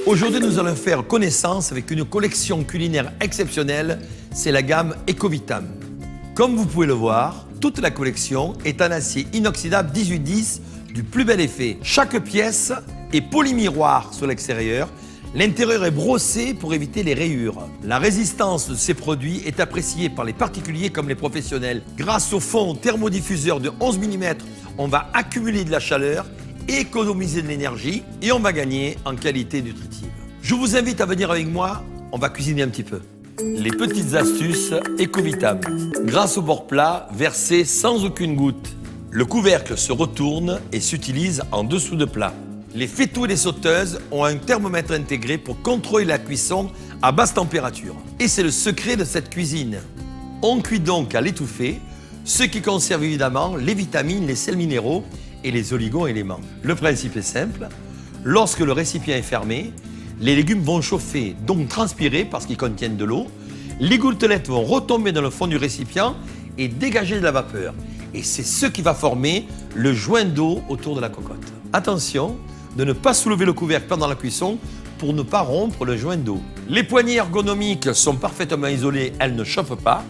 Aujourd'hui, nous allons faire connaissance avec une collection culinaire exceptionnelle, c'est la gamme Ecovitam. Comme vous pouvez le voir, toute la collection est en acier inoxydable 1810 du plus bel effet. Chaque pièce est polymiroir sur l'extérieur, l'intérieur est brossé pour éviter les rayures. La résistance de ces produits est appréciée par les particuliers comme les professionnels. Grâce au fond thermodiffuseur de 11 mm, on va accumuler de la chaleur, économiser de l'énergie et on va gagner en qualité nutritive. Je vous invite à venir avec moi, on va cuisiner un petit peu. Les petites astuces Ecovitam. Grâce au bord plat, versé sans aucune goutte. Le couvercle se retourne et s'utilise en dessous de plat. Les fétous et les sauteuses ont un thermomètre intégré pour contrôler la cuisson à basse température. Et c'est le secret de cette cuisine. On cuit donc à l'étouffée, ce qui conserve évidemment les vitamines, les sels minéraux et les oligo-éléments. Le principe est simple. Lorsque le récipient est fermé, les légumes vont chauffer, donc transpirer parce qu'ils contiennent de l'eau. Les gouttelettes vont retomber dans le fond du récipient et dégager de la vapeur. Et c'est ce qui va former le joint d'eau autour de la cocotte. Attention de ne pas soulever le couvercle pendant la cuisson pour ne pas rompre le joint d'eau. Les poignées ergonomiques sont parfaitement isolées, elles ne chauffent pas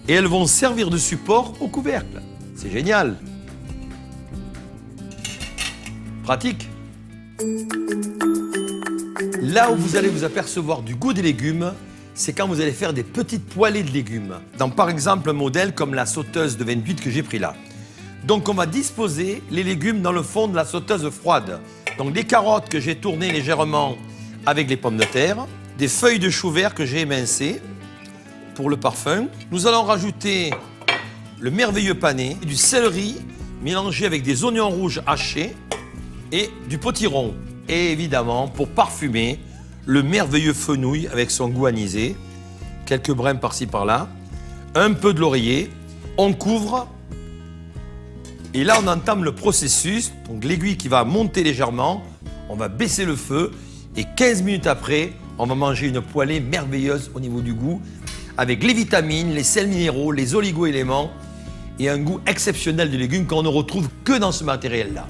et elles vont servir de support au couvercle. C'est génial. Pratique. Là où vous allez vous apercevoir du goût des légumes, c'est quand vous allez faire des petites poêlées de légumes. Dans par exemple un modèle comme la sauteuse de 28 que j'ai pris là. Donc on va disposer les légumes dans le fond de la sauteuse froide. Donc des carottes que j'ai tournées légèrement avec les pommes de terre, des feuilles de chou vert que j'ai émincées pour le parfum. Nous allons rajouter le merveilleux pané, du céleri mélangé avec des oignons rouges hachés et du potiron. Et évidemment, pour parfumer, le merveilleux fenouil avec son goût anisé, quelques brins par-ci par-là, un peu de laurier, on couvre et là on entame le processus, donc l'aiguille qui va monter légèrement, on va baisser le feu et 15 minutes après, on va manger une poêlée merveilleuse au niveau du goût avec les vitamines, les sels minéraux, les oligo-éléments et un goût exceptionnel de légumes qu'on ne retrouve que dans ce matériel-là.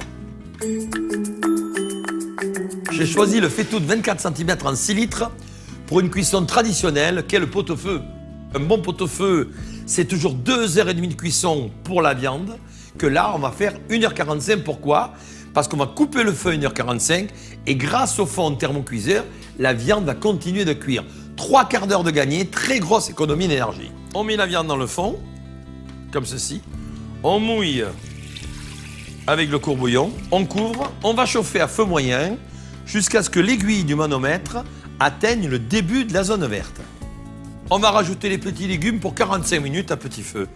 J'ai choisi le faitout de 24 cm en 6 litres pour une cuisson traditionnelle qu'est le pot-au-feu. Un bon pot-au-feu, c'est toujours 2h30 de cuisson pour la viande, que là, on va faire 1h45. Pourquoi? Parce qu'on va couper le feu à 1h45 et grâce au fond thermocuiseur, la viande va continuer de cuire. 3 quarts d'heure de gagné, très grosse économie d'énergie. On met la viande dans le fond, comme ceci. On mouille avec le courbouillon, on couvre, on va chauffer à feu moyen jusqu'à ce que l'aiguille du manomètre atteigne le début de la zone verte. On va rajouter les petits légumes pour 45 minutes à petit feu.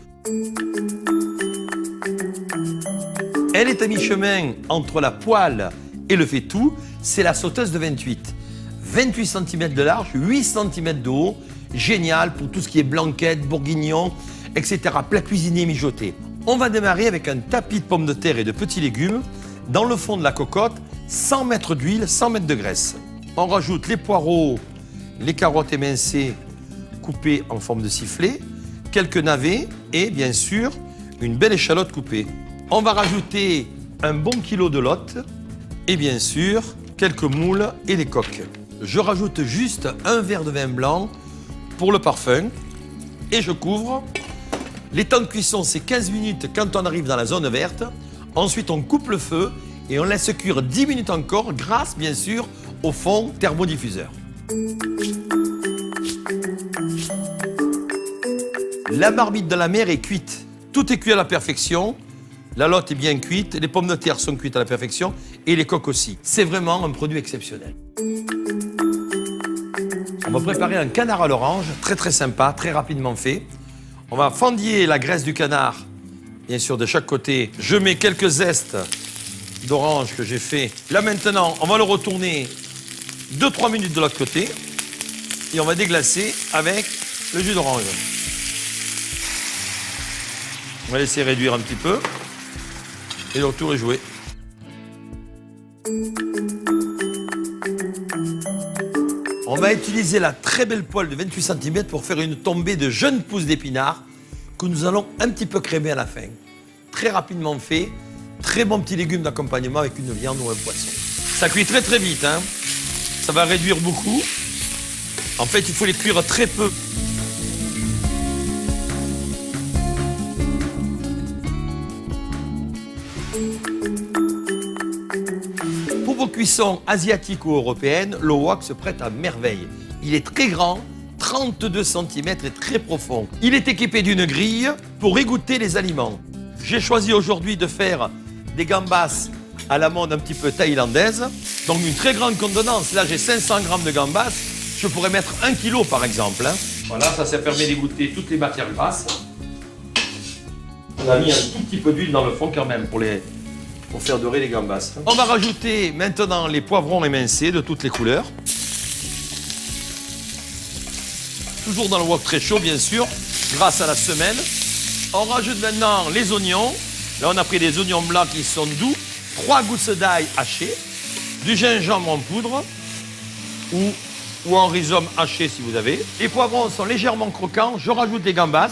Elle est à mi-chemin entre la poêle et le faitout, c'est la sauteuse de 28. 28 cm de large, 8 cm de haut, génial pour tout ce qui est blanquette, bourguignon, etc. Plat cuisiné mijoté. On va démarrer avec un tapis de pommes de terre et de petits légumes. Dans le fond de la cocotte, 100 mètres d'huile, 100 mètres de graisse. On rajoute les poireaux, les carottes émincées, coupées en forme de sifflet, quelques navets et bien sûr une belle échalote coupée. On va rajouter un bon kilo de lotte et bien sûr quelques moules et des coques. Je rajoute juste un verre de vin blanc pour le parfum et je couvre. Les temps de cuisson, c'est 15 minutes quand on arrive dans la zone verte. Ensuite, on coupe le feu et on laisse cuire 10 minutes encore grâce, bien sûr, au fond thermodiffuseur. La marmite de la mer est cuite. Tout est cuit à la perfection. La lotte est bien cuite, les pommes de terre sont cuites à la perfection et les coques aussi. C'est vraiment un produit exceptionnel. On va préparer un canard à l'orange, très sympa, très rapidement fait. On va fendiller la graisse du canard, bien sûr de chaque côté. Je mets quelques zestes d'orange que j'ai fait. Là maintenant, on va le retourner 2-3 minutes de l'autre côté et on va déglacer avec le jus d'orange. On va laisser réduire un petit peu et le retour est joué. On va utiliser la très belle poêle de 28 cm pour faire une tombée de jeunes pousses d'épinards que nous allons un petit peu crémer à la fin. Très rapidement fait, Très bon petit légume d'accompagnement avec une viande ou un poisson. Ça cuit très très vite, hein. Ça va réduire beaucoup. En fait, il faut les cuire très peu. Pour vos cuissons asiatiques ou européennes, le wok se prête à merveille. Il est très grand, 32 cm et très profond. Il est équipé d'une grille pour égoutter les aliments. J'ai choisi aujourd'hui de faire des gambas à la mode un petit peu thaïlandaise. Donc une très grande contenance. Là, j'ai 500 grammes de gambas. Je pourrais mettre 1 kg par exemple. Voilà, ça permet d'égoutter toutes les matières grasses. On a mis un tout petit peu d'huile dans le fond quand même pour faire dorer les gambas. On va rajouter maintenant les poivrons émincés de toutes les couleurs. Toujours dans le wok très chaud, bien sûr, grâce à la semelle. On rajoute maintenant les oignons. Là, on a pris des oignons blancs qui sont doux, 3 gousses d'ail hachées, du gingembre en poudre ou en rhizome haché si vous avez. Les poivrons sont légèrement croquants. Je rajoute les gambas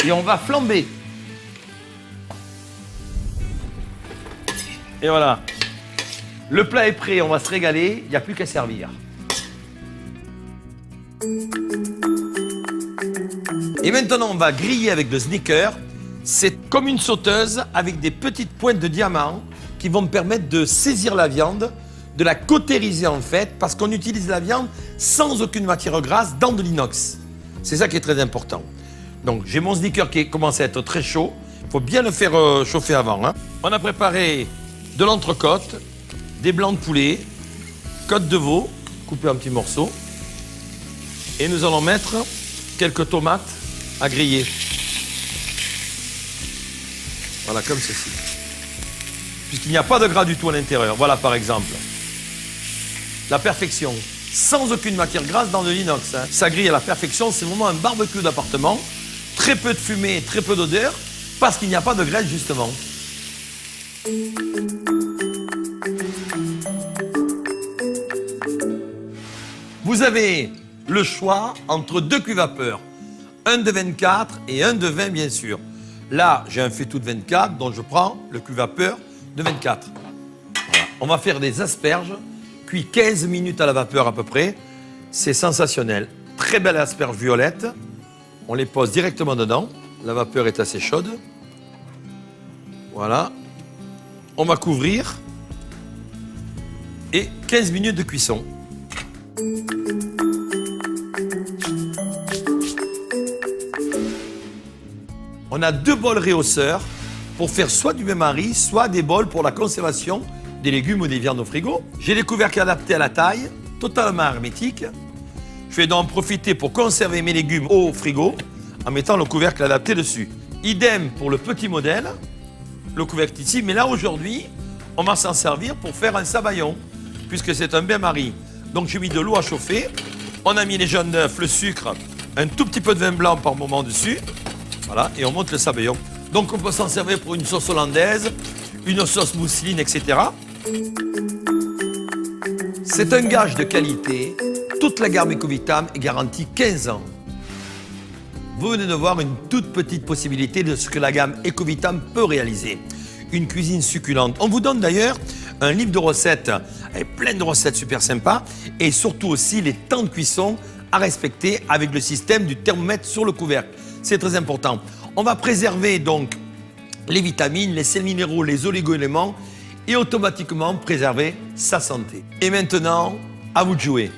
et on va flamber. Et voilà. Le plat est prêt, on va se régaler. Il n'y a plus qu'à servir. Et maintenant, on va griller avec le sneaker. C'est comme une sauteuse avec des petites pointes de diamant qui vont me permettre de saisir la viande, de la cautériser en fait, parce qu'on utilise la viande sans aucune matière grasse dans de l'inox. C'est ça qui est très important. Donc, j'ai mon sneaker qui commence à être très chaud. Il faut bien le faire chauffer avant. Hein. On a préparé de l'entrecôte, des blancs de poulet, côte de veau, coupée en petits morceaux. Et nous allons mettre quelques tomates à griller. Voilà, comme ceci. Puisqu'il n'y a pas de gras du tout à l'intérieur. Voilà, par exemple. La perfection. Sans aucune matière grasse dans de l'inox. Hein. Ça grille à la perfection. C'est vraiment un barbecue d'appartement. Très peu de fumée, très peu d'odeur. Parce qu'il n'y a pas de graisse, justement. Vous avez le choix entre 2 cuits vapeur. Un de 24 et un de 20, bien sûr. Là, j'ai un faitout de 24, donc je prends le cuit vapeur de 24. Voilà. On va faire des asperges, cuit 15 minutes à la vapeur à peu près. C'est sensationnel. Très belle asperge violette. On les pose directement dedans. La vapeur est assez chaude. Voilà. On va couvrir. Et 15 minutes de cuisson. On a 2 bols réhausseurs pour faire soit du bain-marie, soit des bols pour la conservation des légumes ou des viandes au frigo. J'ai les couvercles adaptés à la taille, totalement hermétiques. Je vais donc en profiter pour conserver mes légumes au frigo en mettant le couvercle adapté dessus. Idem pour le petit modèle, le couvercle ici. Mais là, aujourd'hui, on va s'en servir pour faire un sabayon, puisque c'est un bain-marie. Donc, j'ai mis de l'eau à chauffer. On a mis les jaunes d'œufs, le sucre, un tout petit peu de vin blanc par moment dessus. Voilà, et on monte le sabayon. Donc on peut s'en servir pour une sauce hollandaise, une sauce mousseline, etc. C'est un gage de qualité. Toute la gamme Ecovitam est garantie 15 ans. Vous venez de voir une toute petite possibilité de ce que la gamme Ecovitam peut réaliser. Une cuisine succulente. On vous donne d'ailleurs un livre de recettes avec plein de recettes super sympas et surtout aussi les temps de cuisson à respecter avec le système du thermomètre sur le couvercle. C'est très important. On va préserver donc les vitamines, les sels minéraux, les oligo-éléments et automatiquement préserver sa santé. Et maintenant, à vous de jouer.